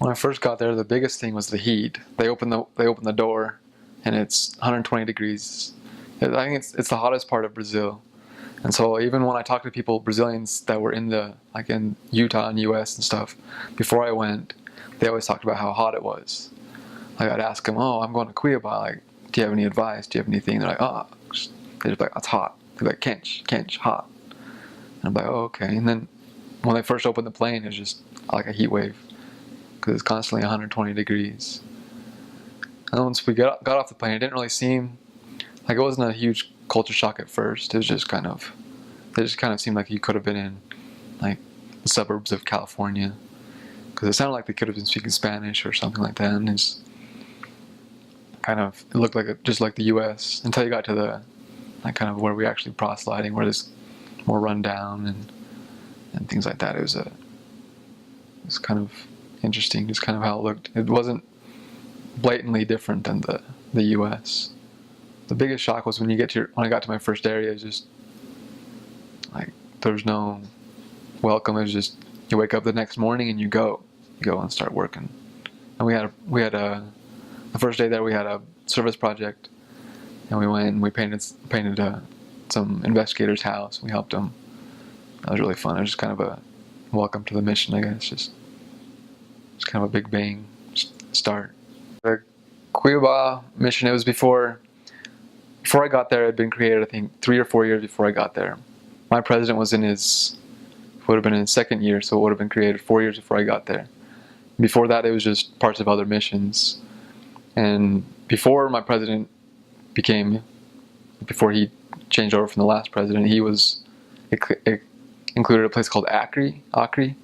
When I first got there, the biggest thing was the heat. They opened the door, and it's 120 degrees. I think it's the hottest part of Brazil. And so even when I talked to people, Brazilians that were in Utah and US and stuff, before I went, they always talked about how hot it was. Like I'd ask them, "Oh, I'm going to Cuiabá. Like, do you have any advice? Do you have anything?" They're like, "Oh," they're just like, "It's hot." They're like, "Quente, hot." And I'm like, "Oh, okay." And then when they first opened the plane, it was just like a heat wave because it's constantly 120 degrees. And then once we got off the plane, it didn't really seem like it wasn't a huge culture shock at first. It just kind of seemed like you could have been in like the suburbs of California because it sounded like they could have been speaking Spanish or something like that. And it looked like just like the U.S. until you got to the like kind of where we actually proselyting, where there's more rundown and things like that. It was kind of interesting, just kind of how it looked. It wasn't blatantly different than the U.S. The biggest shock was when I got to my first area. It was just like there was no welcome. It was just you wake up the next morning and you go and start working. And we had the first day there we had a service project, and we went and we painted some investigator's house. We helped them. That was really fun. It was just kind of a welcome to the mission, I guess. Just kind of a big bang start. The Cuiabá mission. It was before I got there. It had been created, I think, 3 or 4 years before I got there. My president would have been in his second year, so it would have been created 4 years before I got there. Before that, it was just parts of other missions. And before my president before he changed over from the last president, it included a place called Acre,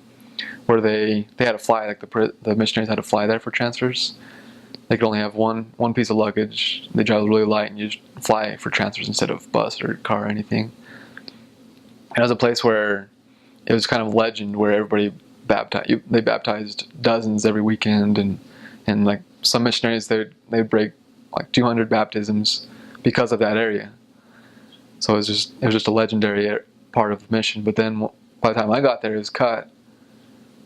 where they had to fly, like the missionaries had to fly there for transfers. They could only have one piece of luggage. They drive really light, and you just fly for transfers instead of bus or car or anything. And it was a place where it was kind of legend, where everybody baptized. They baptized dozens every weekend, and like some missionaries, they'd break like 200 baptisms because of that area. So it was just a legendary part of the mission. But then by the time I got there, it was cut,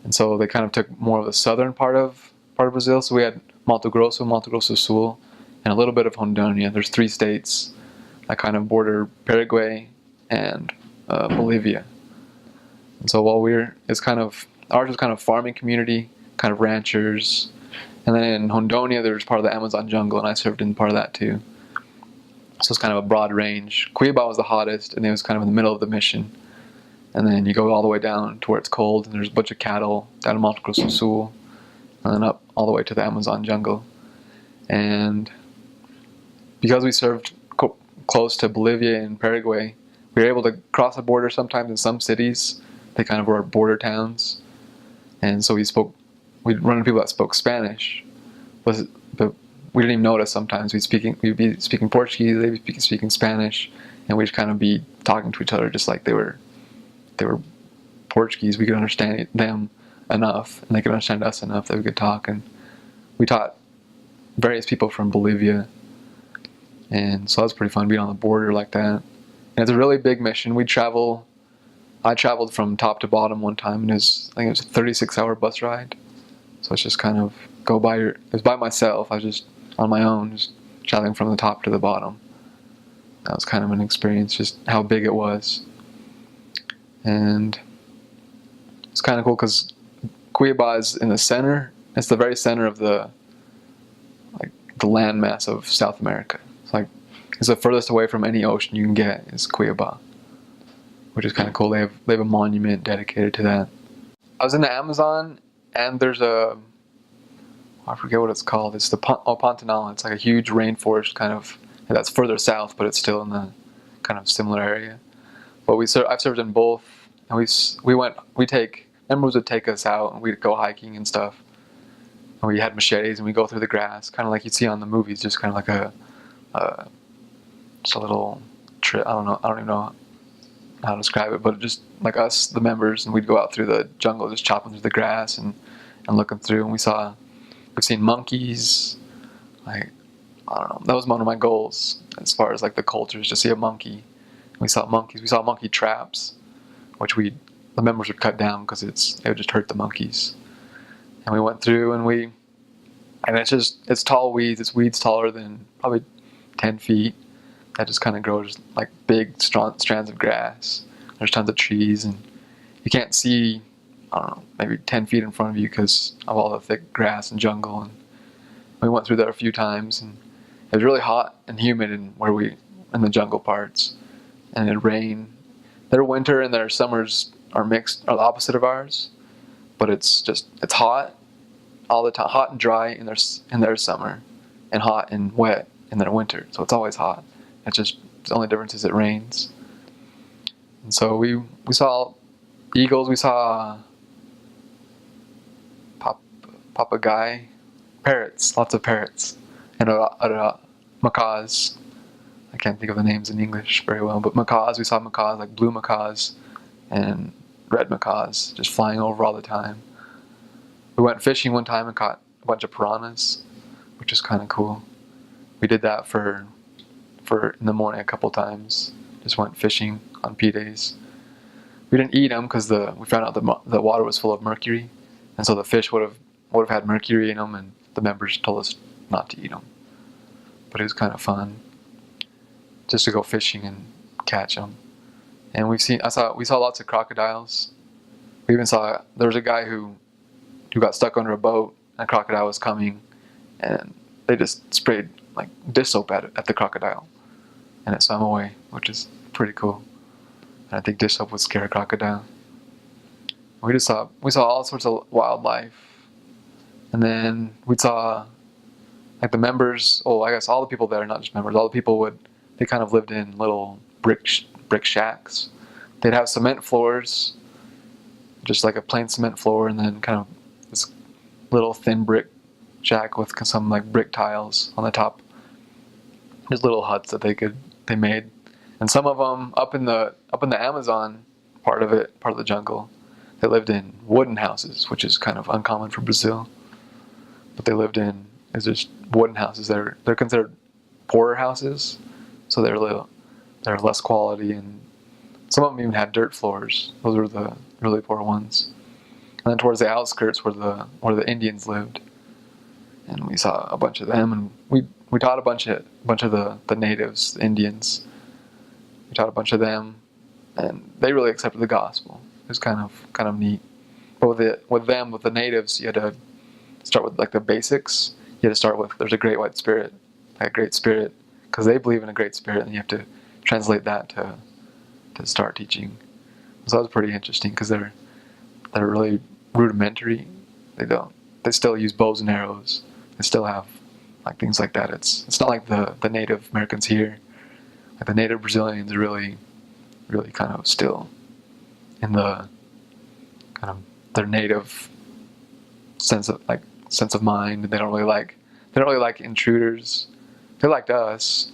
and so they kind of took more of the southern part of Brazil. So we had Mato Grosso Sul, and a little bit of Rondônia. There's 3 states that kind of border Paraguay and Bolivia. And so ours was kind of farming community, kind of ranchers. And then in Rondônia, there was part of the Amazon jungle, and I served in part of that too. So it's kind of a broad range. Cuiabá was the hottest, and it was kind of in the middle of the mission. And then you go all the way down to where it's cold, and there's a bunch of cattle down in Mato Grosso Sul, and then up all the way to the Amazon jungle. And because we served close to Bolivia and Paraguay, we were able to cross the border sometimes in some cities. They kind of were border towns. And so we'd run into people that spoke Spanish, but we didn't even notice sometimes. We'd be speaking Portuguese, they'd be speaking Spanish, and we'd kind of be talking to each other just like they were Portuguese. We could understand them enough, and they could understand us enough that we could talk. And we taught various people from Bolivia, and so that was pretty fun being on the border like that. And it's a really big mission. I traveled from top to bottom one time, and I think it was a 36-hour bus ride. So it's just kind of it was by myself. I was just on my own, just traveling from the top to the bottom. That was kind of an experience, just how big it was. And it's kind of cool because Cuiabá is in the center. It's the very center of the landmass of South America. It's the furthest away from any ocean you can get is Cuiabá, which is kind of cool. They have a monument dedicated to that. I was in the Amazon, and there's I forget what it's called. It's the Pantanal. It's like a huge rainforest that's further south, but it's still in the kind of similar area. But I've served in both, and members would take us out, and we'd go hiking and stuff. And we had machetes, and we go through the grass, kind of like you'd see on the movies, just kind of like just a little trip. I don't even know how to describe it, but just like us, the members, and we'd go out through the jungle, just chopping through the grass and looking through, and we've seen monkeys. Like, I don't know, that was one of my goals as far as like the culture, is to see a monkey. We saw monkeys. We saw monkey traps, which the members would cut down because it would just hurt the monkeys. And we went through and it's tall weeds. It's weeds taller than probably 10 feet that just kind of grows like big strands of grass. There's tons of trees, and you can't see, I don't know, maybe 10 feet in front of you because of all the thick grass and jungle. And we went through there a few times, and it was really hot and humid in the jungle parts, and it rained. Their winter and their summers are the opposite of ours, but it's hot all the time, hot and dry in their summer, and hot and wet in their winter. So it's always hot. The only difference is it rains. And so we saw eagles, we saw papagayi, parrots, lots of parrots, and macaws. I can't think of the names in English very well, but macaws, we saw macaws, like blue macaws and red macaws, just flying over all the time. We went fishing one time and caught a bunch of piranhas, which is kind of cool. We did that for in the morning a couple times. Just went fishing on P-days. We didn't eat them because we found out the water was full of mercury, and so the fish would have had mercury in them, and the members told us not to eat them. But it was kind of fun just to go fishing and catch them. And we saw lots of crocodiles. We even saw there was a guy who got stuck under a boat, and a crocodile was coming, and they just sprayed like dish soap at the crocodile, and it swam away, which is pretty cool. And I think dish soap would scare a crocodile. We saw all sorts of wildlife, and then we saw like the members. Oh, I guess all the people there, not just members. All the people they kind of lived in little brick shacks. They'd have cement floors, just like a plain cement floor, and then kind of this little thin brick shack with some like brick tiles on the top. Just little huts that they made, and some of them up in the Amazon part of the jungle, they lived in wooden houses, which is kind of uncommon for Brazil. But they lived in is just wooden houses. They're considered poorer houses, so they're less quality, and some of them even had dirt floors. Those were the really poor ones. And then towards the outskirts where the Indians lived, and we saw a bunch of them, and we taught a bunch of the natives, the Indians. We taught a bunch of them, and they really accepted the gospel. It was kind of neat. But with the natives, you had to start with like the basics. You had to start with there's a great white spirit, like a great spirit, because they believe in a great spirit, and you have to translate that to start teaching. So that was pretty interesting because they're really rudimentary. They still use bows and arrows. They still have like things like that. It's not like the Native Americans here. Like the Native Brazilians are really kind of still in the kind of their native sense of mind, and they don't really like intruders. They liked us.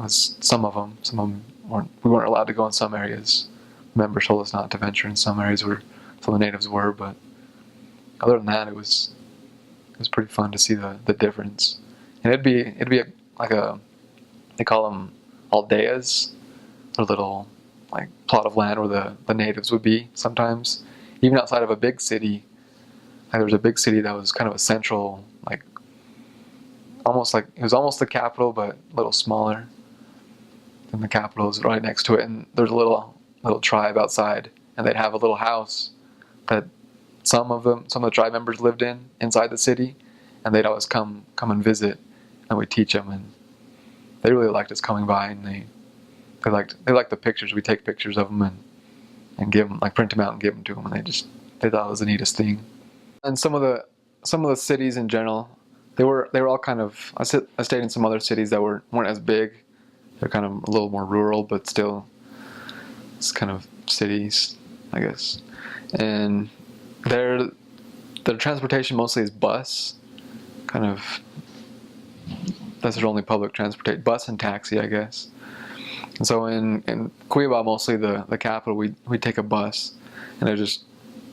Some of them we weren't allowed to go in some areas. Members told us not to venture in some areas where some of the natives were, but other than that, it was pretty fun to see the difference. And it'd be they call them aldeias, a little like plot of land where the natives would be sometimes, even outside of a big city. Like there was a big city that was kind of a central, like it was almost the capital, but a little smaller than the capital. It was right next to it, and there's a little tribe outside, and they'd have a little house that some of the tribe members lived inside the city, and they'd always come and visit, and we'd teach them, and they really liked us coming by, and they liked the pictures. We take pictures of them and give them, like print them out and give them to them, and they thought it was the neatest thing. And some of the cities in general, they were all kind of. I stayed in some other cities that weren't as big. They're kind of a little more rural, but still, it's kind of cities, I guess. And their transportation mostly is bus, kind of. That's their only public transportation, bus and taxi, I guess. And so in Cuiaba, mostly the capital, we take a bus, and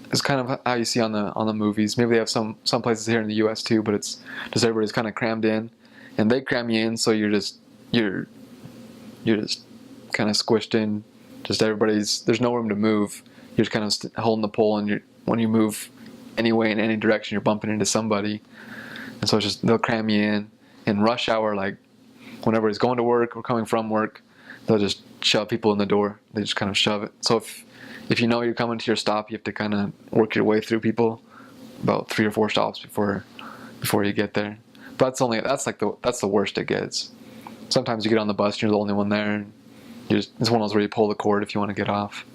it's kind of how you see on the movies. Maybe they have some places here in the U.S. too, but it's just everybody's kind of crammed in, and they cram you in, so you're just kind of squished in. Just there's no room to move. You're just kind of holding the pole, and when you move, any way in any direction, you're bumping into somebody. And so it's just, they'll cram you in rush hour, like whenever he's going to work or coming from work, they'll just shove people in the door. They just kind of shove it. So if you know you're coming to your stop, you have to kind of work your way through people about 3 or 4 stops before you get there. But that's the worst it gets. Sometimes you get on the bus and you're the only one there, and it's one of those where you pull the cord if you want to get off.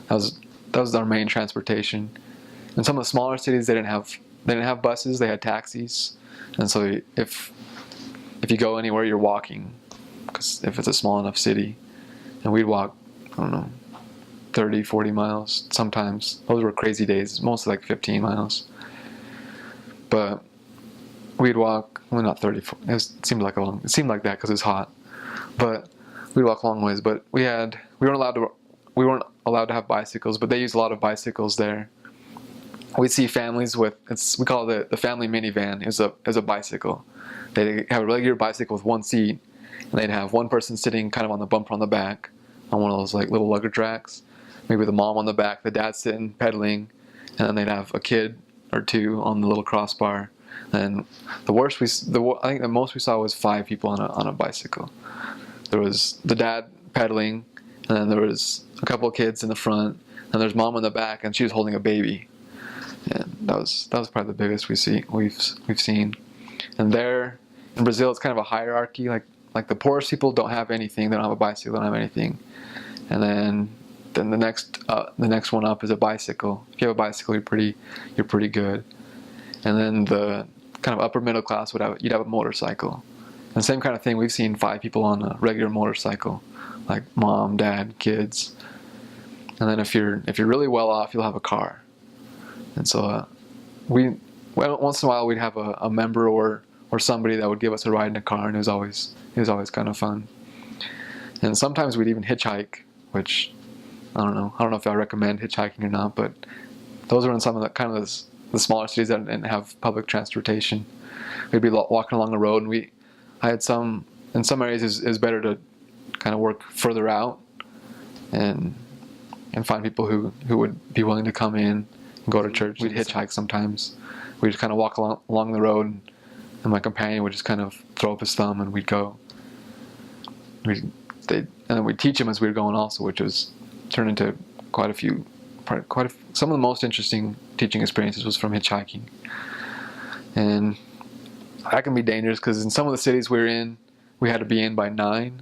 That was our main transportation. In some of the smaller cities, they didn't have buses, they had taxis. And so if you go anywhere, you're walking, because if it's a small enough city. And we'd walk, I don't know, 30, 40 miles sometimes. Those were crazy days, mostly like 15 miles. But we'd walk, well, not 30, it seemed like that because it's hot. But we'd walk long ways. But we weren't allowed to have bicycles, but they use a lot of bicycles there. We'd see families we call it the family minivan. It was a bicycle. They'd have a regular bicycle with one seat, and they'd have one person sitting kind of on the bumper on the back, on one of those like little luggage racks. Maybe the mom on the back, the dad sitting pedaling, and then they'd have a kid or 2 on the little crossbar. And I think the most we saw was 5 people on a bicycle. There was the dad pedaling, and then there was a couple of kids in the front, and there's mom in the back, and she was holding a baby. And that was probably the biggest we've seen. And there in Brazil, it's kind of a hierarchy. Like the poorest people don't have anything. They don't have a bicycle. They don't have anything. And then the next one up is a bicycle. If you have a bicycle, you're pretty good. And then the kind of upper middle class you'd have a motorcycle. And same kind of thing. We've seen 5 people on a regular motorcycle, like mom, dad, kids. And then if you're really well off, you'll have a car. And so once in a while we'd have a member or somebody that would give us a ride in a car, and it was always kind of fun. And sometimes we'd even hitchhike, which I don't know if I recommend hitchhiking or not, but those were in some of the smaller cities that didn't have public transportation. We'd be walking along the road, and in some areas it's better to kind of work further out and find people who would be willing to come in and go to church. We'd hitchhike sometimes. We'd just kind of walk along the road, and my companion would just kind of throw up his thumb, and we'd go. And then we'd teach him as we were going also, which was turned into some of the most interesting teaching experiences was from hitchhiking. And that can be dangerous because in some of the cities we were in, we had to be in by 9,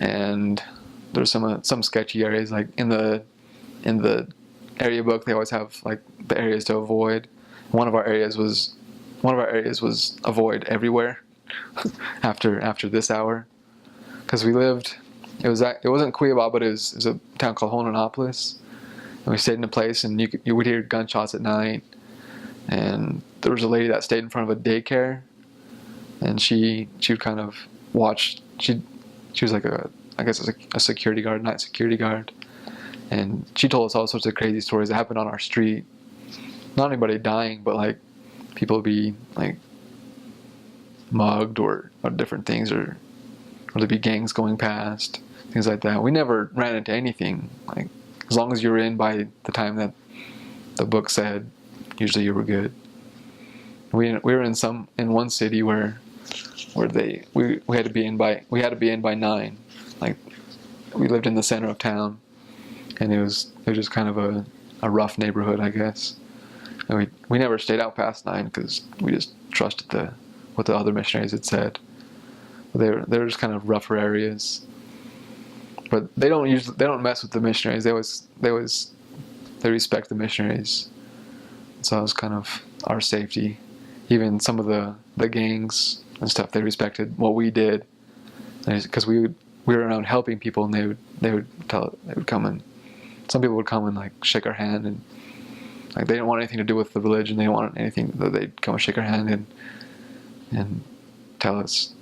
and there's some sketchy areas. Like in the area book, they always have like the areas to avoid. One of our areas was avoid everywhere after this hour, because we lived. It wasn't Cuiaba, but it was a town called Rondonópolis, and we stayed in a place, and you would hear gunshots at night. And there was a lady that stayed in front of a daycare, and she would kind of watch. She was like a security guard, night security guard, and she told us all sorts of crazy stories that happened on our street. Not anybody dying, but like people be like mugged or different things, or there'd be gangs going past, things like that. We never ran into anything. Like as long as you were in by the time that the book said, usually you were good. We were in one city where we had to be in by 9. Like we lived in the center of town, and it was just kind of a rough neighborhood, I guess. And we never stayed out past 9 because we just trusted what the other missionaries had said. They were just kind of rougher areas, but they don't mess with the missionaries. They respect the missionaries. So that was kind of our safety. Even some of the gangs and stuff, they respected what we did, because we were around helping people, and they would come, and some people would come and like shake our hand, and like they didn't want anything to do with the religion. They didn't want anything. They'd come and shake our hand and tell us,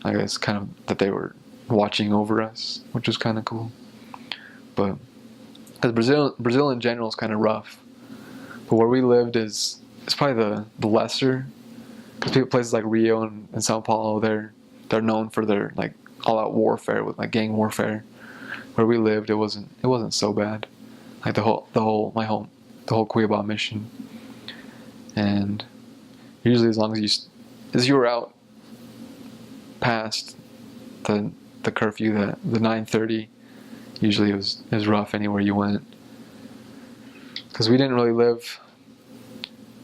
I guess, kind of that they were watching over us, which was kind of cool. But because Brazil in general is kind of rough, but where we lived is probably the lesser. Because places like Rio and Sao Paulo, they're known for their like all-out warfare with like gang warfare. Where we lived, it wasn't so bad. Like my the whole Cuiaba mission. And usually, as you were out past the curfew, the 9:30, usually it was rough anywhere you went, because we didn't really live.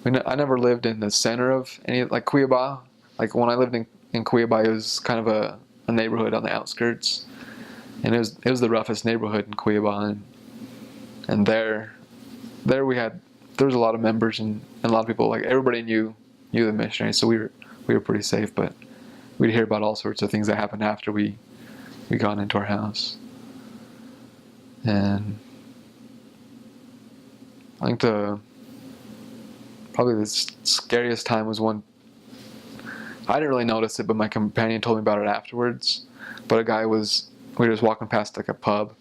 I never lived in the center of any, like Cuiaba. Like when I lived in Cuiaba, it was kind of a neighborhood on the outskirts, and it was the roughest neighborhood in Cuiaba, and there there was a lot of members and a lot of people, like everybody knew the missionaries, so we were pretty safe. But we'd hear about all sorts of things that happened after we got into our house. And I think probably the scariest time was one. I didn't really notice it, but my companion told me about it afterwards. But we were just walking past like a pub,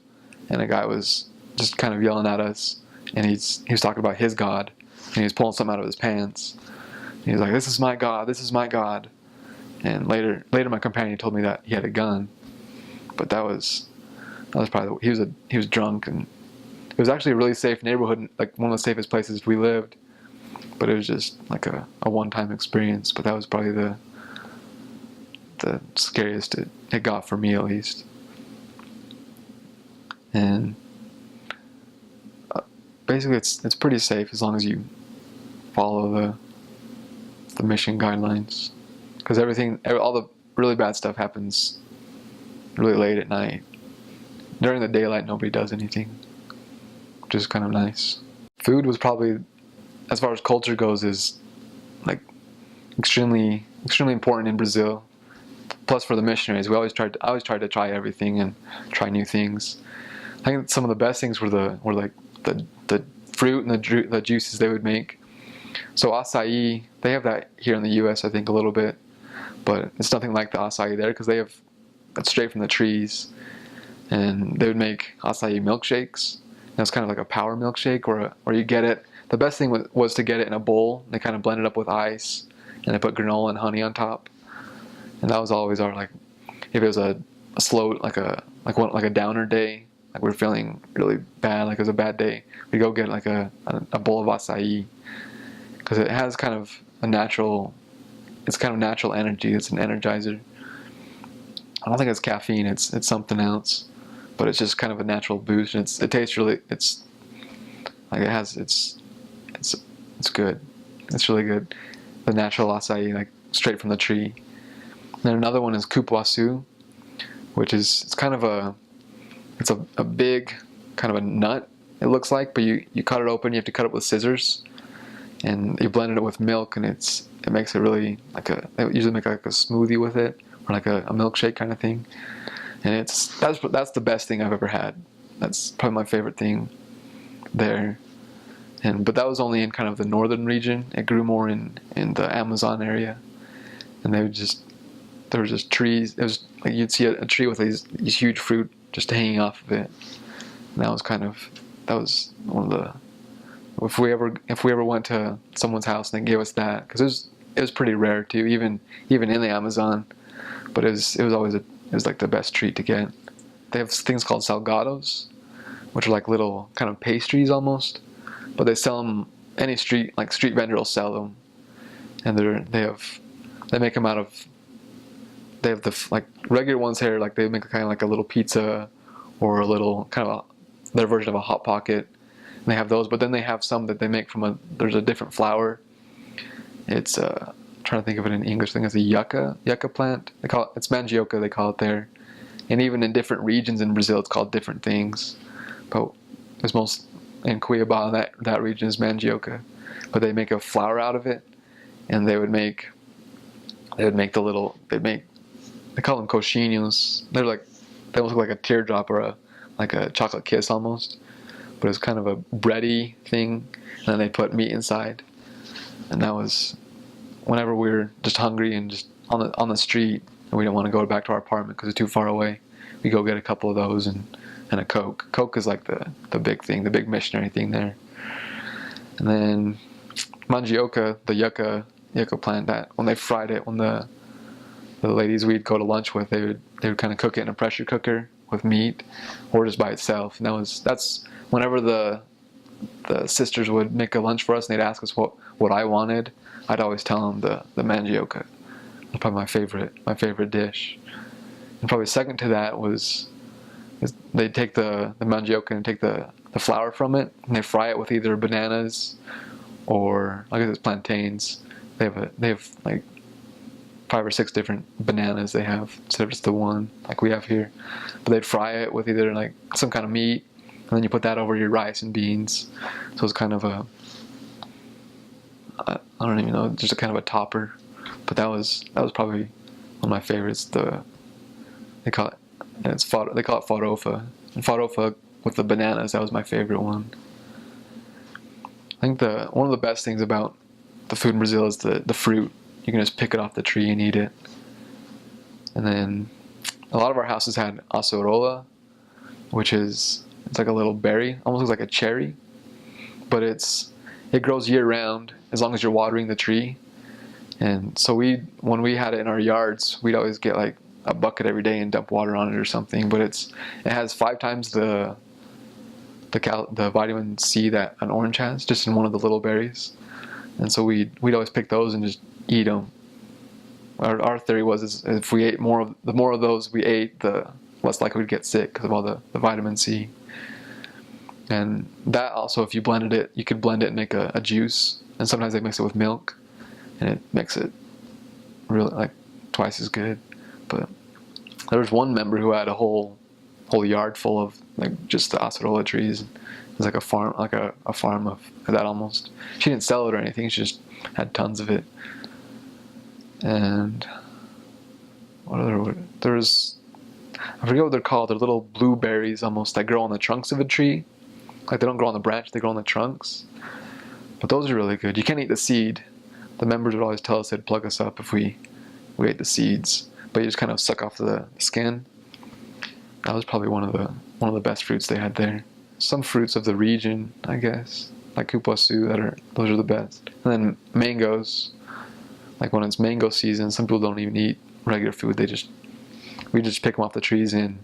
and a guy was just kind of yelling at us, and he was talking about his God, and he was pulling something out of his pants. And he was like, "This is my God, this is my God." And later my companion told me that he had a gun, but that was probably he was drunk, and it was actually a really safe neighborhood, like one of the safest places we lived. But it was just like a one-time experience. But that was probably the scariest it got for me, at least. And basically, it's pretty safe as long as you follow the mission guidelines, because all the really bad stuff happens really late at night. During the daylight, nobody does anything, which is kind of nice. Food was probably, as far as culture goes, is like extremely important in Brazil. Plus, for the missionaries, I always tried to try everything and try new things. I think some of the best things were like the fruit and the juices they would make. So acai, they have that here in the U.S. I think a little bit, but it's nothing like the acai there, because that's straight from the trees. And they would make acai milkshakes. And it's kind of like a power milkshake, or you get it. The best thing was to get it in a bowl. They kind of blend it up with ice, and they put granola and honey on top. And that was always our, like, if it was a slow, like a downer day, like we were feeling really bad, like it was a bad day, we'd go get like a bowl of acai, because it has kind of natural energy. It's an energizer. I don't think it's caffeine. It's something else, but it's just kind of a natural boost. And it tastes really. It's good. It's really good. The natural acai, like straight from the tree. And then another one is cupuaçu, which is a big kind of a nut, it looks like, but you cut it open. You have to cut it with scissors, and you blend it with milk, and it makes it really they usually make like a smoothie with it, or like a milkshake kind of thing. And that's the best thing I've ever had. That's probably my favorite thing there. But that was only in kind of the northern region. It grew more in the Amazon area, and there were just trees. It was like you'd see a tree with these huge fruit just hanging off of it. And that was one of the. If we ever went to someone's house and they gave us that, because it was pretty rare too, even in the Amazon. But it was like the best treat to get. They have things called salgados, which are like little kind of pastries almost, but they sell them. Any street vendor will sell them, and they make them out of. They have the like regular ones here, like they make kind of like a little pizza, or a little kind of their version of a Hot Pocket. And they have those, but then they have some that they make there's a different flour. It's I'm trying to think of it in English. I think it's a yucca plant. It's mandioca, they call it there. And even in different regions in Brazil, it's called different things. But it's most in Cuiaba, that region is mandioca. But they make a flour out of it, and they call them coxinhos. They almost look like a teardrop or like a chocolate kiss almost. But it's kind of a bready thing, and then they put meat inside. And that was whenever we were just hungry and just on the street, and we didn't want to go back to our apartment because it's too far away, we go get a couple of those and a Coke. Coke is like the big thing, the big missionary thing there. And then mandioca, the yucca plant, that when they fried it, when the ladies we'd go to lunch with, they would kind of cook it in a pressure cooker with meat, or just by itself. And that's whenever the the sisters would make a lunch for us and they'd ask us what I wanted, I'd always tell them the mandioca. That's probably my favorite dish. And probably second to that is they'd take the mandioca and take the flour from it and they fry it with either bananas or I guess it's plantains. They have like 5 or 6 different bananas they have instead of just the one like we have here. But they'd fry it with either like some kind of meat, and then you put that over your rice and beans. So it's kind of I don't even know, just a kind of a topper. But that was probably one of my favorites. They call it farofa. And farofa with the bananas, that was my favorite one. I think one of the best things about the food in Brazil is the fruit. You can just pick it off the tree and eat it. And then a lot of our houses had acerola, which it's like a little berry, almost looks like a cherry, but it grows year round as long as you're watering the tree. And so when we had it in our yards, we'd always get like a bucket every day and dump water on it or something. But it has 5 times the vitamin C that an orange has, just in one of the little berries. And so we'd always pick those and just eat them. Our theory was if we ate the more of those we ate, the less likely we'd get sick because of all the vitamin C. And that also, if you blended it, you could blend it and make a juice. And sometimes they mix it with milk, and it makes it really like twice as good. But there was one member who had a whole yard full of like just the acerola trees. It was like a farm, a farm of that almost. She didn't sell it or anything. She just had tons of it. And there's I forget what they're called. They're little blueberries almost that grow on the trunks of a tree. Like they don't grow on the branch, they grow on the trunks. But those are really good. You can't eat the seed. The members would always tell us they'd plug us up if we ate the seeds. But you just kind of suck off the skin. That was probably one of the best fruits they had there. Some fruits of the region, I guess, like cupuaçu, those are the best. And then mangoes. Like when it's mango season, some people don't even eat regular food. We just pick them off the trees, and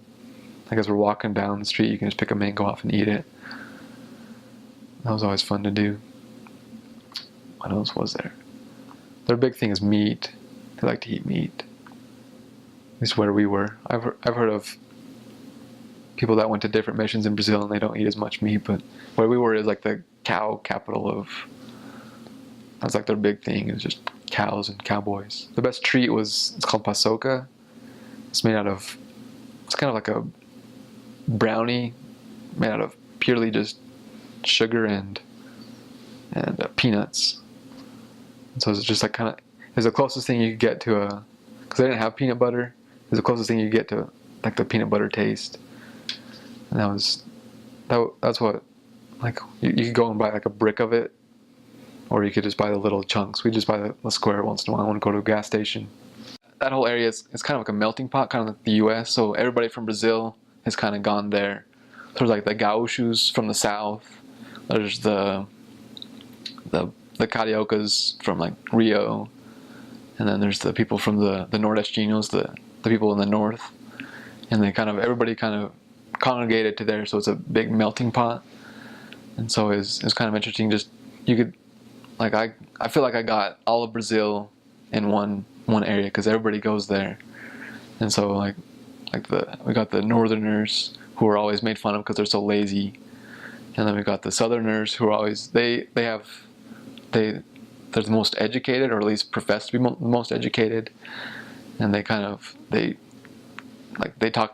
like as we're walking down the street, you can just pick a mango off and eat it. That was always fun to do. What else was there? Their big thing is meat. They like to eat meat. At least where we were. I've heard of people that went to different missions in Brazil and they don't eat as much meat, but where we were is like the cow capital of. That's like their big thing, is just cows and cowboys. The best treat it's called paçoca. It's kind of like a brownie made out of purely just sugar and peanuts. And so it's just like it's the closest thing you could get to because they didn't have peanut butter. It's the closest thing you get to like the peanut butter taste. And that's what, like you could go and buy like a brick of it, or you could just buy the little chunks. We just buy the square once in a while when we go to a gas station. That whole area is kind of like a melting pot, kind of like the U.S. So everybody from Brazil has kind of gone there. There's like the Gaúchos from the south. There's the Cariocas from like Rio, and then there's the people from the Nordestinos, the people in the north, and everybody kind of congregated to there. So it's a big melting pot, and so it's kind of interesting. Just you could like I feel like I got all of Brazil in one area because everybody goes there, and so we got the northerners who are always made fun of because they're so lazy, and then we got the southerners who are always they're the most educated, or at least profess to be the most educated, and they talk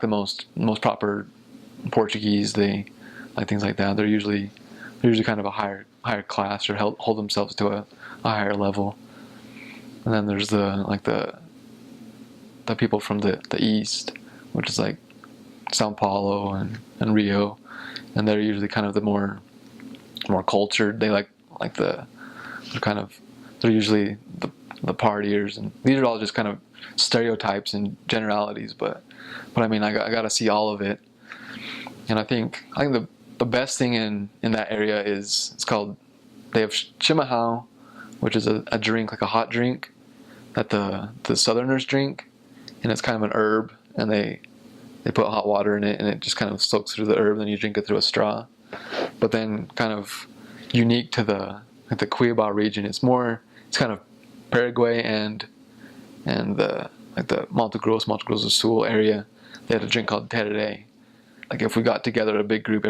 the most proper Portuguese. They like things like that. They're usually kind of a higher class, or hold themselves to a higher level. And then there's the people from the east, which is like Sao Paulo and Rio, and they're usually kind of the more cultured. They they're usually the partiers, and these are all just kind of stereotypes and generalities. But I mean, I got to see all of it, and I think the best thing in that area is they have chimarrão, which is a drink, like a hot drink that the southerners drink, and it's kind of an herb, and they put hot water in it, and it just kind of soaks through the herb, and then you drink it through a straw. But then kind of unique to the Cuiabá region. It's kind of Paraguay and the Mato Grosso do Sul area. They had a drink called tereré. Like if we got together a big group,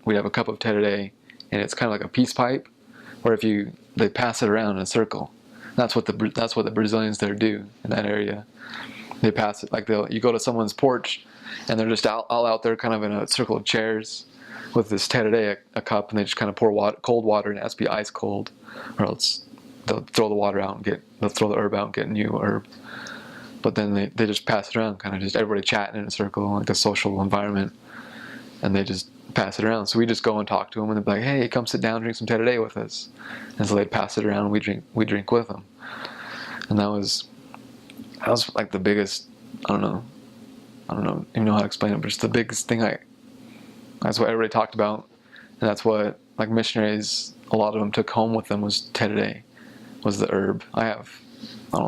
we'd have a cup of tereré, and it's kind of like a peace pipe, where they pass it around in a circle. That's what the Brazilians there do in that area. They pass it like you go to someone's porch, and they're just all out there, kind of in a circle of chairs, with this tereré, a cup, and they just kind of pour cold water, and it has to be ice cold, or else they'll throw the water out and they'll throw the herb out and get new herb. But then they just pass it around, kind of just everybody chatting in a circle, like a social environment, and they just pass it around. So we just go and talk to them, and they'd be like, "Hey, come sit down, drink some tereré with us." And so they'd pass it around, and we drink with them. And that was like the biggest. I don't know even know how to explain it, but it's the biggest thing. That's what everybody talked about, and that's what like missionaries. A lot of them took home with them was tereré, was the herb. I have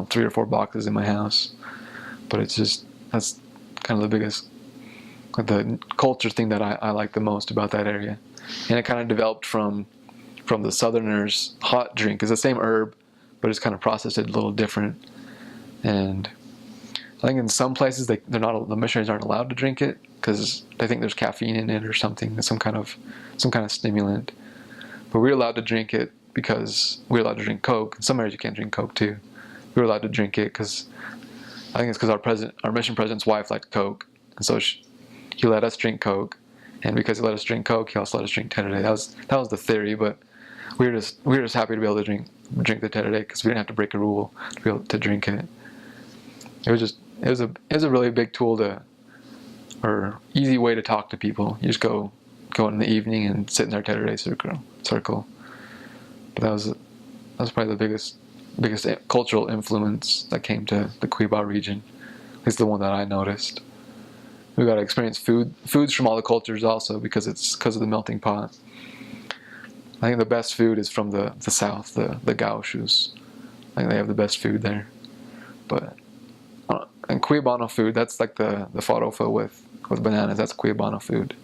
3 or 4 boxes in my house, but that's kind of the biggest, like the culture thing that I like the most about that area. And it kind of developed from the Southerners' hot drink. It's the same herb, but it's kind of processed a little different. And I think in some places the missionaries aren't allowed to drink it because they think there's caffeine in it or something, some kind of stimulant. But we're allowed to drink it because we're allowed to drink Coke. In some areas you can't drink Coke too. We were allowed to drink it because I think it's because our mission president's wife liked Coke, and so he let us drink Coke, and because he let us drink Coke, he also let us drink tereré. That was the theory, but we were just happy to be able to drink the tereré because we didn't have to break a rule to be able to drink it. It was a really big tool or easy way to talk to people. You just go in the evening and sit in their tereré circle. But that was probably the biggest cultural influence that came to the Cuiabá region. At least the one that I noticed. We got to experience foods from all the cultures also because of the melting pot. I think the best food is from the south, the gauchos. I think they have the best food there. But and Cuiabano food, that's like the farofa with bananas. That's Cuiabano food.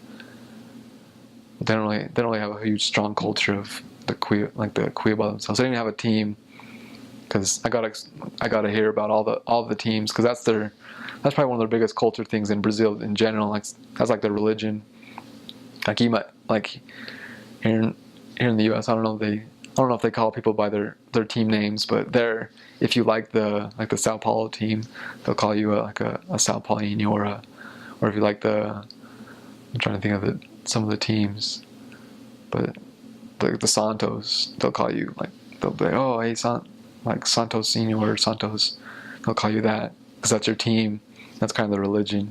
But they don't really have a huge strong culture of the Cuiabá themselves. They didn't have a team. Because I gotta hear about all the teams, because that's probably one of their biggest culture things in Brazil in general. Like that's like their religion. Like here in the U.S. I don't know if they call people by their team names, but if you like the Sao Paulo team, they'll call you a Sao Paulinho or if you like I'm trying to think of some of the teams, but the Santos, they'll call you they'll be like, oh hey like Santos Senior or Santos, they'll call you that because that's your team. That's kind of the religion.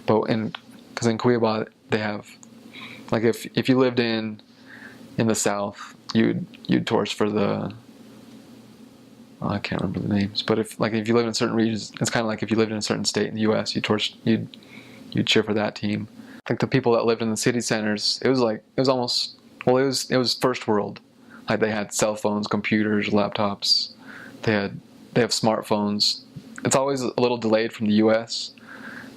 But because in Cuiabá they have if you lived in the south, you'd torch for I can't remember the names, but if you live in certain regions, it's kind of like if you lived in a certain state in the U.S., you'd cheer for that team. Like the people that lived in the city centers, it was first world. Like they had cell phones, computers, laptops. They have smartphones. It's always a little delayed from the U.S.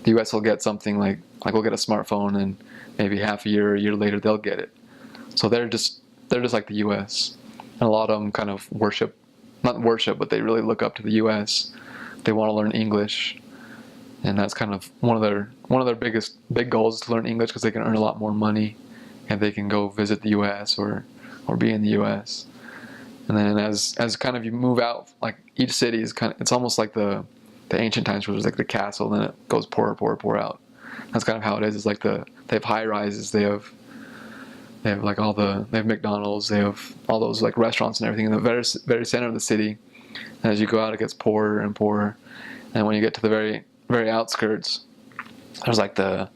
The U.S. will get something like we'll get a smartphone, and maybe half a year or a year later they'll get it. So they're just like the U.S. And a lot of them kind of not worship, but they really look up to the U.S. They want to learn English, and that's kind of one of their big goals is to learn English because they can earn a lot more money, and they can go visit the U.S. or be in the U.S. And then as kind of you move out, like each city is it's almost like the ancient times, where it was like the castle, and then it goes pour out. That's kind of how it is. It's like they have high rises, they have like they have McDonald's, they have all those like restaurants and everything in the very very center of the city. And as you go out, it gets poorer and poorer. And when you get to the very very outskirts, there's like the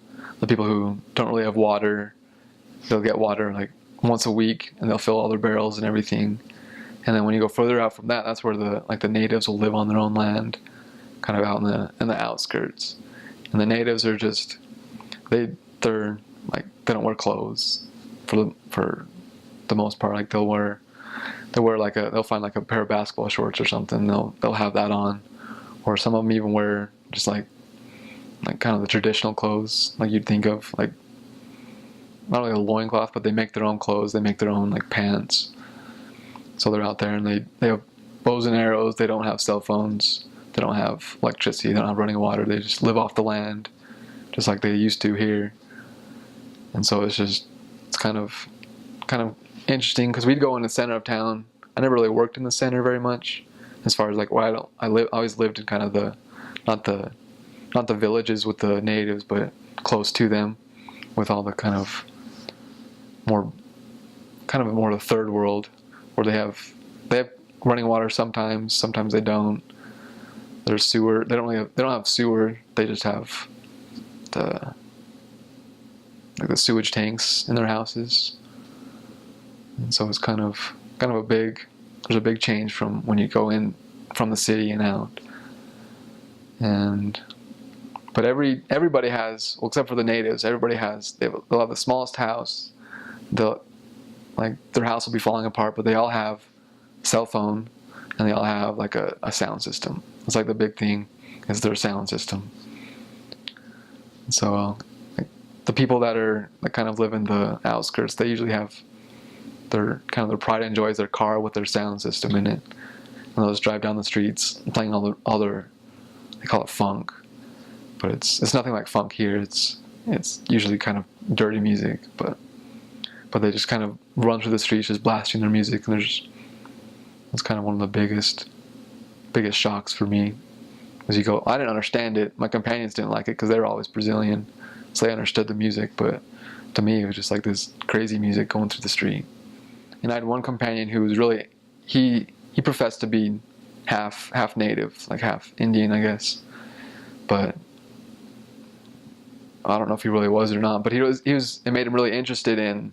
people who don't really have water. They'll get water like once a week, and they'll fill all their barrels and everything. And then when you go further out from that, that's where the natives will live on their own land, kind of out in the outskirts. And the natives are just they don't wear clothes for the most part. Like they'll find like a pair of basketball shorts or something. They'll have that on, or some of them even wear just like kind of the traditional clothes, like you'd think of, like not really a loincloth, but they make their own clothes. They make their own like pants So they're out there and they have bows and arrows. They don't have cell phones. They don't have electricity. They don't have running water. They just live off the land, just like they used to here. And so it's kind of interesting because we'd go in the center of town. I never really worked in the center very much, as far as like I always lived in kind of the not the villages with the natives, but close to them, with all the kind of more the third world, where they have running water sometimes they don't. There's sewer. They don't have sewer. They just have the sewage tanks in their houses. And so it's kind of there's a big change from when you go in from the city and out. But everybody has, well, except for the natives, everybody has, they'll have the smallest house. Their house will be falling apart, but they all have a cell phone, and they all have like a sound system. It's like the big thing is their sound system. And so the people that kind of live in the outskirts, they usually have their pride and joy is their car with their sound system in it, and they'll just drive down the streets playing all their, they call it funk, but it's nothing like funk here. It's usually kind of dirty music, but they just kind of run through the streets just blasting their music, and it's kind of one of the biggest shocks for me. As you go, I didn't understand it. My companions didn't like it because they were always Brazilian, so they understood the music, but to me it was just like this crazy music going through the street. And I had one companion who was really, he professed to be half native, like half Indian, I guess, but I don't know if he really was or not. But it made him really interested in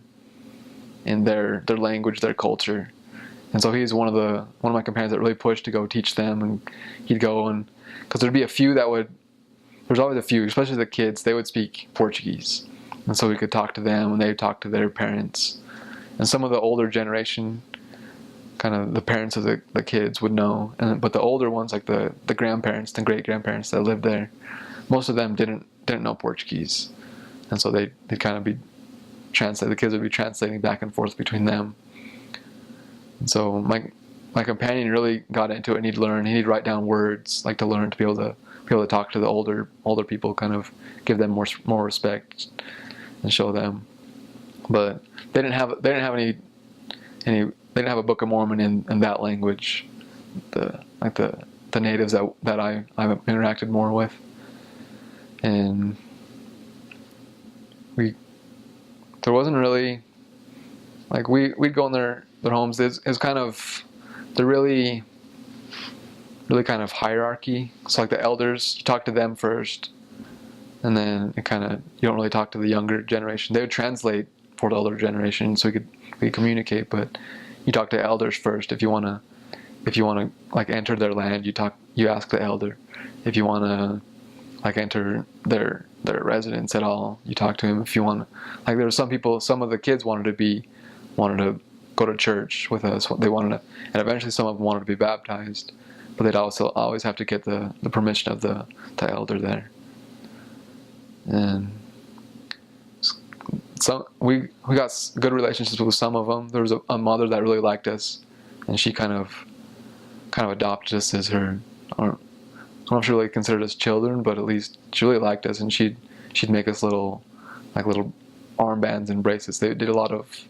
their language, their culture. And so he's one of my companions that really pushed to go teach them, and he'd go, and because there's always a few, especially the kids, they would speak Portuguese, and so we could talk to them, and they would talk to their parents, and some of the older generation, kind of the parents of the kids would know, but the older ones, like the grandparents, the great grandparents that lived there, most of them didn't know Portuguese, and so they'd kind of be the kids would be translating back and forth between them. And so my companion really got into it, and he'd write down words, like to learn to be able to talk to the older people, kind of give them more respect and show them. But they didn't have a Book of Mormon in that language, the natives that I've interacted more with. And there wasn't really, like, we'd go in their homes. It was kind of, they're really kind of hierarchy. So like the elders, you talk to them first, and then you don't really talk to the younger generation. They would translate for the older generation so we could communicate, but you talk to elders first. If you wanna like enter their land, you ask the elder. If you wanna like enter their residence at all, you talk to him. If you want, like, there were some of the kids wanted to go to church with us. They wanted to, and eventually some of them wanted to be baptized, but they'd also always have to get the permission of the elder there. And we got good relationships with some of them. There was a mother that really liked us, and she kind of adopted us as her. I don't know if she really considered us children, but at least she really liked us, and she'd make us little armbands and bracelets. They did a lot of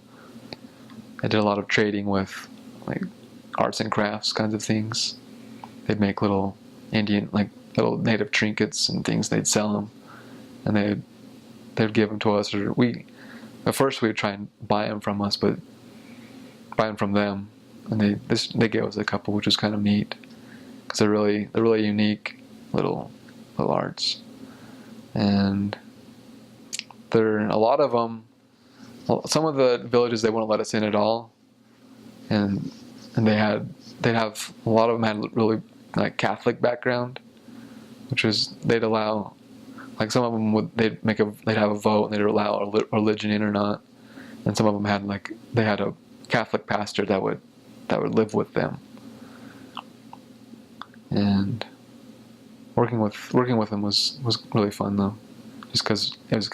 trading with like arts and crafts kinds of things. They'd make little Indian, like little native trinkets and things. They'd sell them, and they'd give them to us. Or at first we would try and buy them from us, but buy them from them, and they gave us a couple, which was kind of neat because they're really unique little arts. And a lot of them. Some of the villages they wouldn't let us in at all, and they'd have a lot of them had really like Catholic background, which was they'd allow, like some of them they'd have a vote and they'd allow a religion in or not, and some of them they had a Catholic pastor that would live with them, and working with them was really fun though, just because it was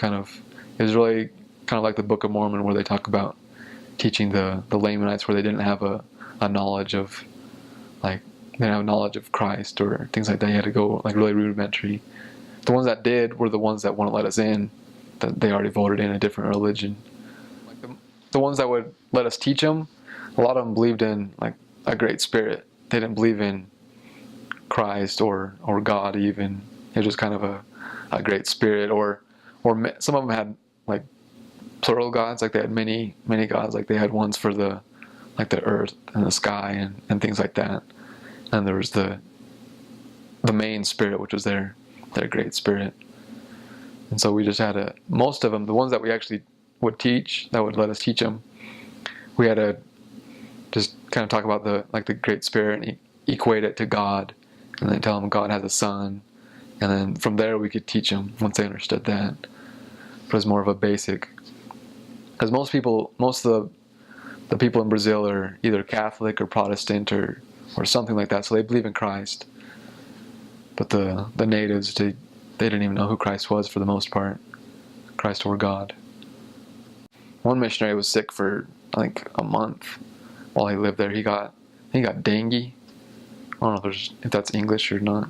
really kind of like the Book of Mormon, where they talk about teaching the Lamanites, where they didn't have a a knowledge of, like, they didn't have a knowledge of Christ or things like that. You had to go like really rudimentary. The ones that did were the ones that wouldn't let us in, that they already voted in a different religion. Like the ones that would let us teach them, a lot of them believed in like a great spirit. They didn't believe in Christ or God even. It was just kind of a great spirit, or some of them had like plural gods, like they had many gods, like they had ones for the earth and the sky and things like that. And there was the main spirit, which was their great spirit. And so we just had most of them, the ones that we actually would teach, that would let us teach them, we had to just kind of talk about the great spirit and equate it to God, and then tell them God has a son, and then from there we could teach them once they understood that. But it was more of a basic, because most of the people in Brazil are either Catholic or Protestant or something like that, so they believe in Christ. But the natives, they didn't even know who Christ was for the most part, Christ or God. One missionary was sick for I think a month while he lived there. He got dengue. I don't know if that's English or not,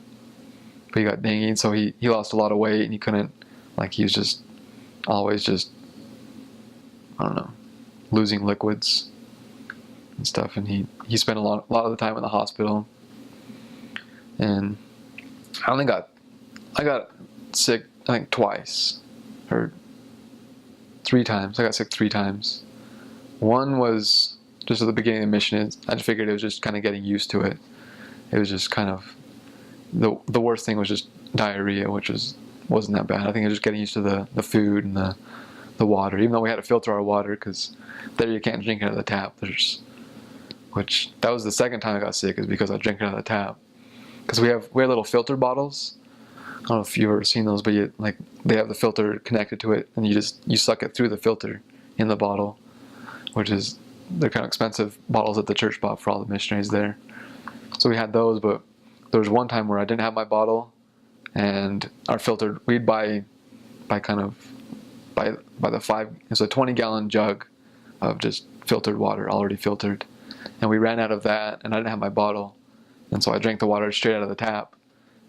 but he got dengue, and so he lost a lot of weight, and he couldn't, like, he was just always just, I don't know, losing liquids and stuff, and he spent a lot of the time in the hospital. And I got sick I think twice or 3 times. I got sick 3 times. One was just at the beginning of the mission. I just figured it was just kind of getting used to it. It was just kind of the worst thing was just diarrhea, which wasn't that bad. I think it was just getting used to the food and the water, even though we had to filter our water, because there you can't drink it out of the tap. That was the second time I got sick, is because I drank it out of the tap. Because we have little filter bottles. I don't know if you've ever seen those, but they have the filter connected to it, and you suck it through the filter in the bottle, they're kind of expensive bottles that the church bought for all the missionaries there. So we had those, but there was one time where I didn't have my bottle, and our filter, we'd buy the 5, it's a 20-gallon jug of just filtered water, already filtered, and we ran out of that, and I didn't have my bottle, and so I drank the water straight out of the tap,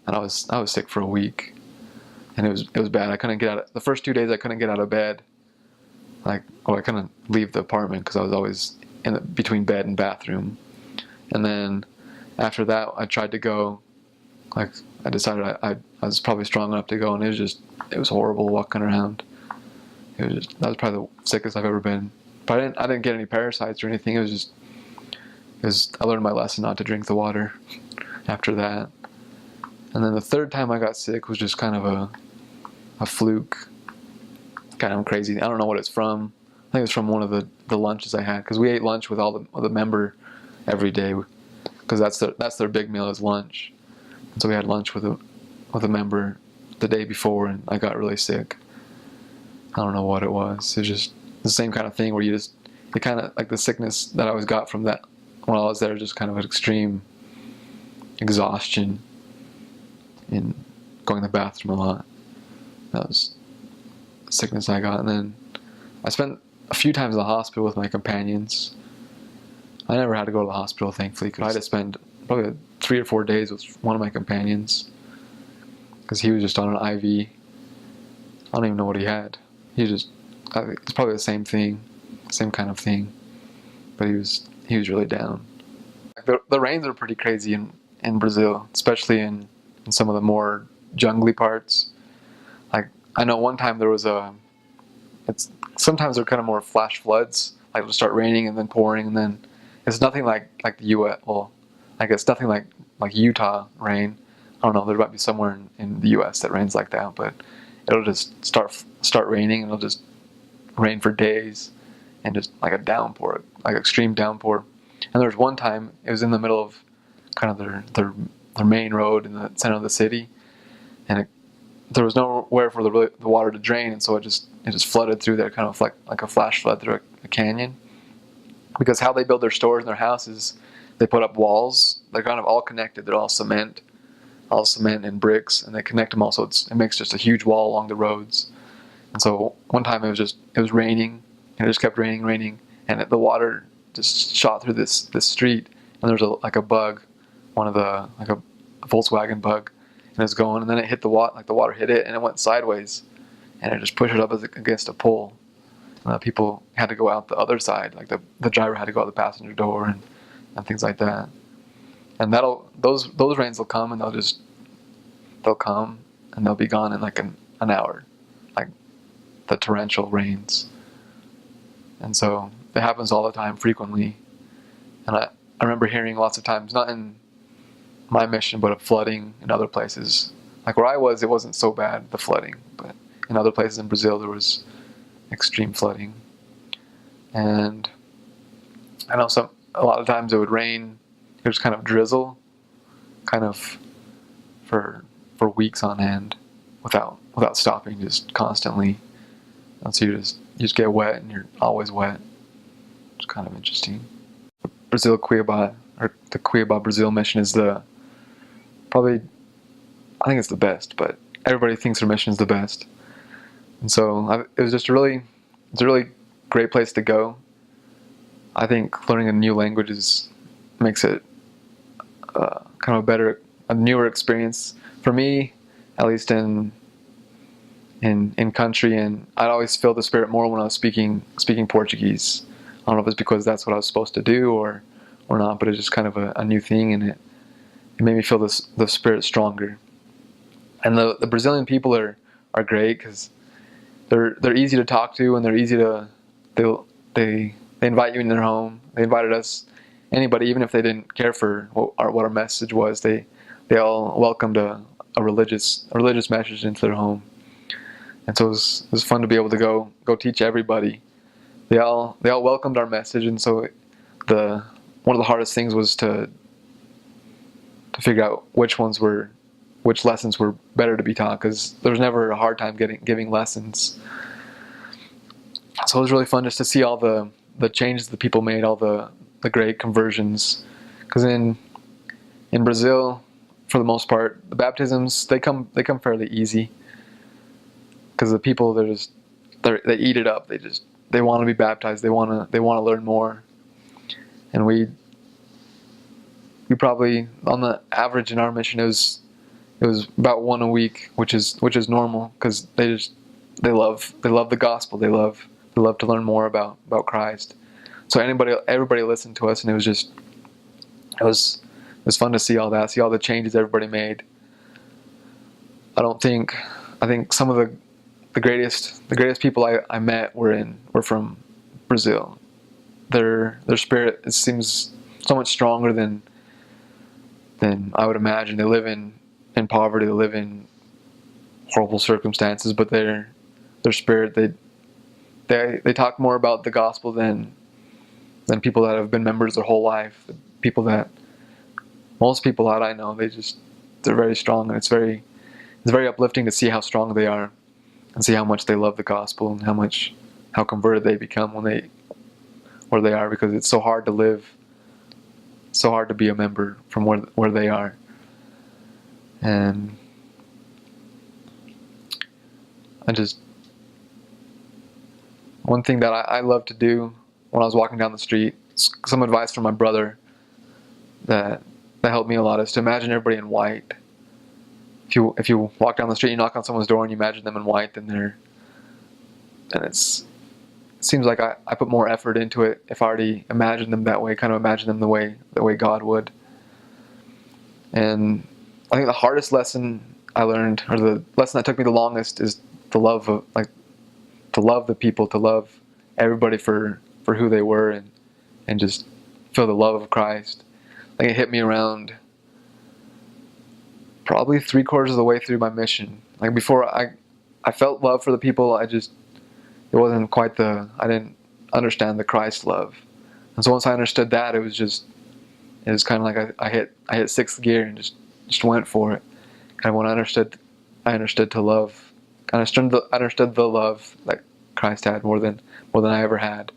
and I was sick for a week, and it was bad. I couldn't get out. The first 2 days I couldn't get out of bed, I couldn't leave the apartment because I was always between bed and bathroom. And then after that, I tried to go. I decided I was probably strong enough to go, and it was horrible walking around. That was probably the sickest I've ever been. But I didn't get any parasites or anything. I learned my lesson not to drink the water after that. And then the third time I got sick was just kind of a fluke. Kind of crazy. I don't know what it's from. I think it was from one of the lunches I had, because we ate lunch with all the member every day, because that's their big meal is lunch. And so we had lunch with a member the day before, and I got really sick. I don't know what it was. It was just the same kind of thing where it kind of like the sickness that I always got from that when I was there, just kind of an extreme exhaustion in going to the bathroom a lot. That was sickness I got. And then I spent a few times in the hospital with my companions. I never had to go to the hospital, thankfully, because I had to spend probably 3 or 4 days with one of my companions, because he was just on an IV. I don't even know what he had. It's probably the same thing, same kind of thing, but he was really down. The rains are pretty crazy in Brazil, especially in some of the more jungly parts. I know one time there was sometimes they're kind of more flash floods. Like it'll start raining and then pouring, and then it's nothing like the U.S. Well, I guess nothing like Utah rain. I don't know. There might be somewhere in the U.S. that rains like that, but it'll just start raining, and it'll just rain for days, and just like a downpour, like extreme downpour. And there was one time it was in the middle of kind of their main road in the center of the city, and there was nowhere for the water to drain, and so it just flooded through there, kind of like a flash flood through a canyon. Because how they build their stores and their houses, they put up walls. They're kind of all connected. They're all cement and bricks, and they connect them all, so it makes just a huge wall along the roads. And so one time it was raining, and it just kept raining, and the water just shot through this street, and there's a bug, one of the like a Volkswagen bug, and it's going, and then it hit the water, like the water hit it, and it went sideways, and it just pushed it up against a pole. And people had to go out the other side, like the driver had to go out the passenger door and things like that. And those rains will come, and they'll come and they'll be gone in like an hour, like the torrential rains. And so it happens all the time, frequently. And I remember hearing lots of times, not in my mission, but of flooding in other places. Like where I was, it wasn't so bad, the flooding, but in other places in Brazil, there was extreme flooding. And I know a lot of times it would rain, it would just kind of drizzle, kind of for weeks on end, without stopping, just constantly. And so you just get wet, and you're always wet. It's kind of interesting. Brazil Cuiaba, or the Cuiaba Brazil mission, is probably, I think it's the best, but everybody thinks their mission is the best. And so it was just it's a really great place to go. I think learning a new language makes it kind of a newer experience for me, at least in country. And I'd always feel the Spirit more when I was speaking Portuguese. I don't know if it's because that's what I was supposed to do or not, but it's just kind of a new thing, and it made me feel the Spirit stronger. And the Brazilian people are great, because they're easy to talk to, and they're easy to they invite you in their home. They invited us, anybody, even if they didn't care for what our message was. They all welcomed a religious message into their home, and so it was fun to be able to go teach everybody. They all welcomed our message, and so one of the hardest things was to figure out which lessons were better to be taught, because there was never a hard time giving lessons. So it was really fun just to see all the changes that people made, all the great conversions. Because in Brazil, for the most part, the baptisms they come fairly easy, because the people they eat it up. They want to be baptized. They want to learn more. And we probably, on the average in our mission, it was about one a week, which is normal, because they love the gospel. They love to learn more about Christ. So everybody listened to us, and it was fun to see all that, see all the changes everybody made. I think some of the greatest people I met were from Brazil. Their spirit, it seems so much stronger than I would imagine. They live in poverty, they live in horrible circumstances, but their spirit, they talk more about the gospel than people that have been members their whole life. Most people that I know, they're very strong, and it's very uplifting to see how strong they are, and see how much they love the gospel, and how converted they become where they are, because it's so hard to live, so hard to be a member from where they are. And one thing that I love to do when I was walking down the street, some advice from my brother that helped me a lot, is to imagine everybody in white. If you walk down the street, you knock on someone's door and you imagine them in white, it seems like I put more effort into it if I already imagine them that way, kind of imagine them the way God would. And I think the hardest lesson I learned, or the lesson that took me the longest, is to love the people, to love everybody for who they were, and just feel the love of Christ. I think it hit me around probably 3/4 of the way through my mission. Like before, I felt love for the people. It wasn't quite I didn't understand the Christ love. And so once I understood that, it was kind of like I hit sixth gear and just went for it. Kind of when I understood to love. I understood the love that Christ had more than I ever had.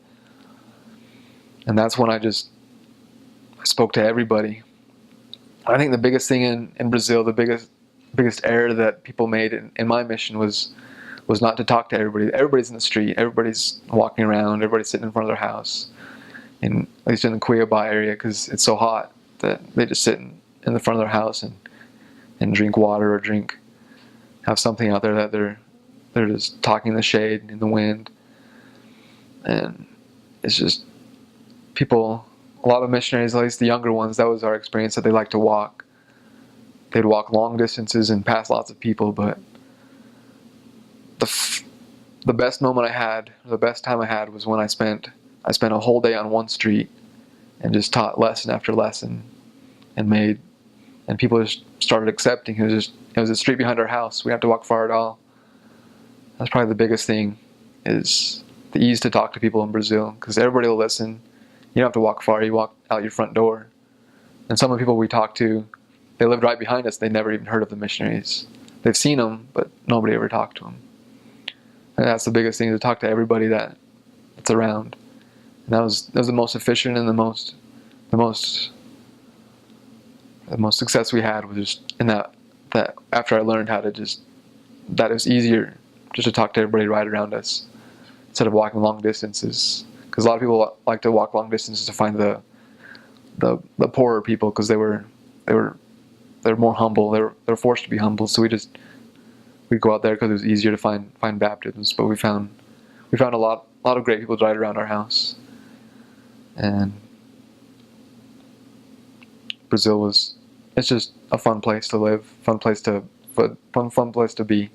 And that's when I spoke to everybody. I think the biggest thing in Brazil, the biggest error that people made in my mission was not to talk to everybody. Everybody's in the street. Everybody's walking around. Everybody's sitting in front of their house. at least in the Cuiaba area, because it's so hot that they just sit in the front of their house and drink water or have something out there that they're just talking in the shade, in the wind. And it's just people, a lot of missionaries, at least the younger ones, that was our experience, that they like to walk. They'd walk long distances and pass lots of people, but the best moment I had, the best time I had, was when I spent a whole day on one street and just taught lesson after lesson, and people just started accepting. It was a street behind our house. We didn't have to walk far at all. That's probably the biggest thing, is the ease to talk to people in Brazil, because everybody will listen. You don't have to walk far. You walk out your front door. And some of the people we talked to, they lived right behind us. They never even heard of the missionaries. They've seen them, but nobody ever talked to them. And that's the biggest thing, to talk to everybody that's around. And that was the most efficient and the most success we had, was just in that after I learned how to that it was easier just to talk to everybody right around us instead of walking long distances. Because a lot of people like to walk long distances to find the poorer people, because they're more humble. They're forced to be humble. So we'd go out there because it was easier to find baptisms. But we found a lot of great people right around our house. And Brazil it's just a fun place to live, fun place to be.